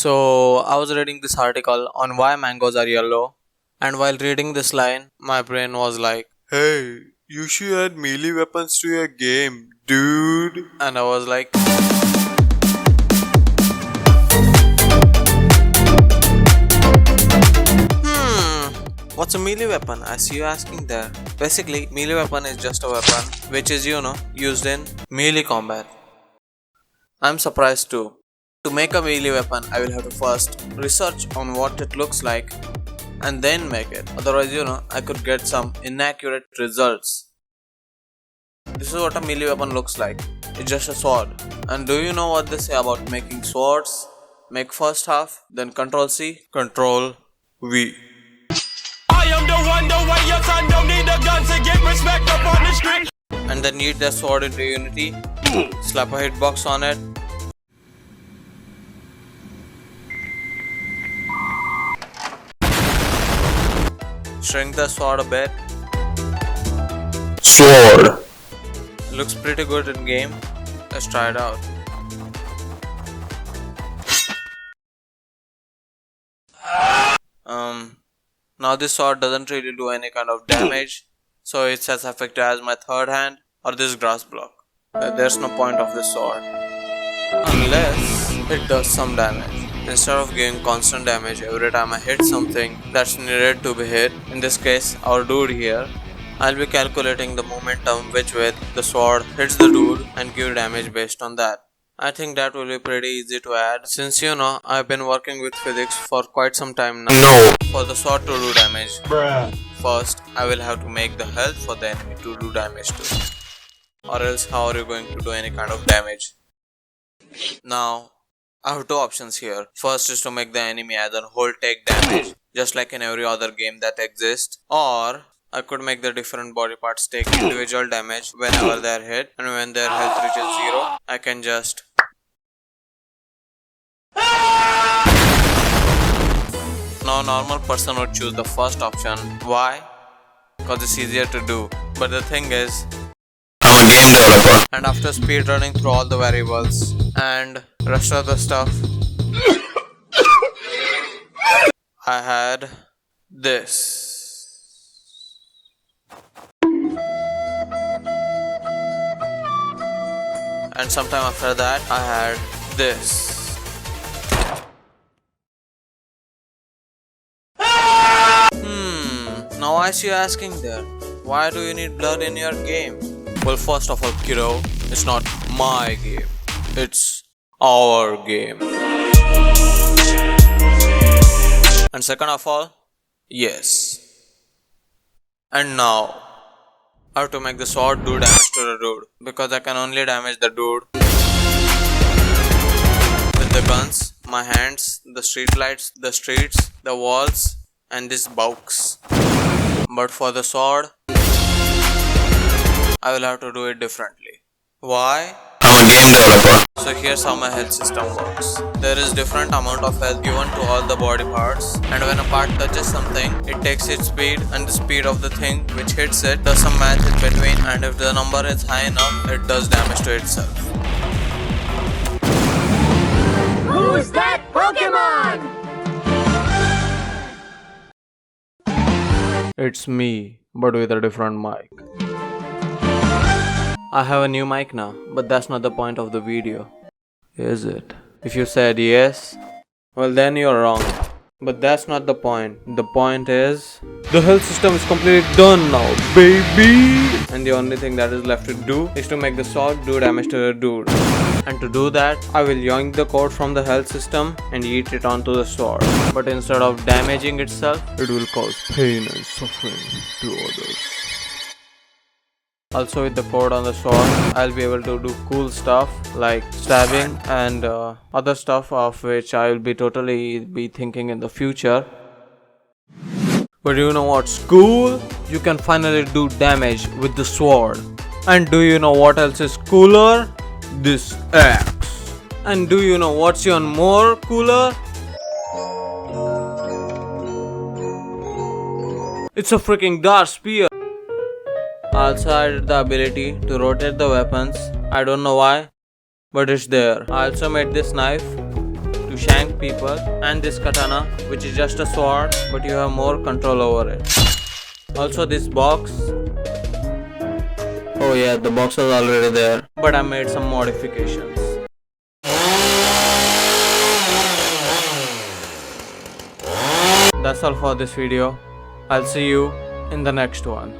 So, I was reading this article on why mangoes are yellow, and while reading this line, my brain was like, Hey, you should add melee weapons to your game, dude. and I was like, what's a melee weapon? I see you asking there. Basically, melee weapon is just a weapon which is, used in melee combat. I'm surprised too. To make a melee weapon, I will have to first research on what it looks like and then make it. Otherwise, I could get some inaccurate results. This is what a melee weapon looks like. It's just a sword. And do you know what they say about making swords? Make first half, then Control C, Control V. I am the one way your son don't need a gun to get respect up on the street. And then knead the sword into unity, slap a hitbox on it, shrink the sword a bit. Sword. Looks pretty good in game. Let's try it out. Now this sword doesn't really do any kind of damage, so it's as effective as my third hand or this grass block. There's no point of this sword unless it does some damage. Instead of giving constant damage every time I hit something that's needed to be hit, in this case our dude here, I'll be calculating the momentum which way the sword hits the dude and give damage based on that. I think that will be pretty easy to add since I've been working with physics for quite some time now. No. For the sword to do damage, first I will have to make the health for the enemy to do damage to. Or else how are you going to do any kind of damage? Now I have two options here. First is to make the enemy as a whole take damage, just like in every other game that exists. Or I could make the different body parts take individual damage whenever they are hit, and when their health reaches 0, I can just... Now a normal person would choose the first option. Why? Because it's easier to do. But the thing is, I'm a game developer. and after speedrunning through all the variables and rest of the stuff, I had this. And sometime after that, I had this. Now I see you asking there, why do you need blood in your game? Well, first of all, kiddo, it's not my game, it's our game. And second of all, yes. And now, I have to make the sword do damage to the dude, because I can only damage the dude with the guns, my hands, the street lights, the streets, the walls, and this box. But for the sword, I will have to do it differently. Why? I'm a game developer. So here's how my health system works. There is different amount of health given to all the body parts, and when a part touches something, it takes its speed, and the speed of the thing which hits it does some math in between, and if the number is high enough, it does damage to itself. Who's that Pokemon? It's me, but with a different mic. I have a new mic now, but that's not the point of the video, is it? If you said yes, well then you're wrong. But that's not the point. The point is, the health system is completely done now, baby! And the only thing that is left to do is to make the sword do damage to the dude. And to do that, I will yoink the code from the health system and eat it onto the sword. But instead of damaging itself, it will cause pain and suffering to others. Also with the code on the sword, I'll be able to do cool stuff like stabbing and other stuff of which I will be totally thinking in the future. But you know what's cool? You can finally do damage with the sword. And do you know what else is cooler? This axe. And do you know what's even more cooler? It's a freaking dark spear. I also added the ability to rotate the weapons. I don't know why, but it's there. I also made this knife to to shank people, and this katana, which is just a sword but you have more control over it. Also this box. Oh yeah, the box was already there, but I made some modifications. That's all for this video. I'll see you in the next one.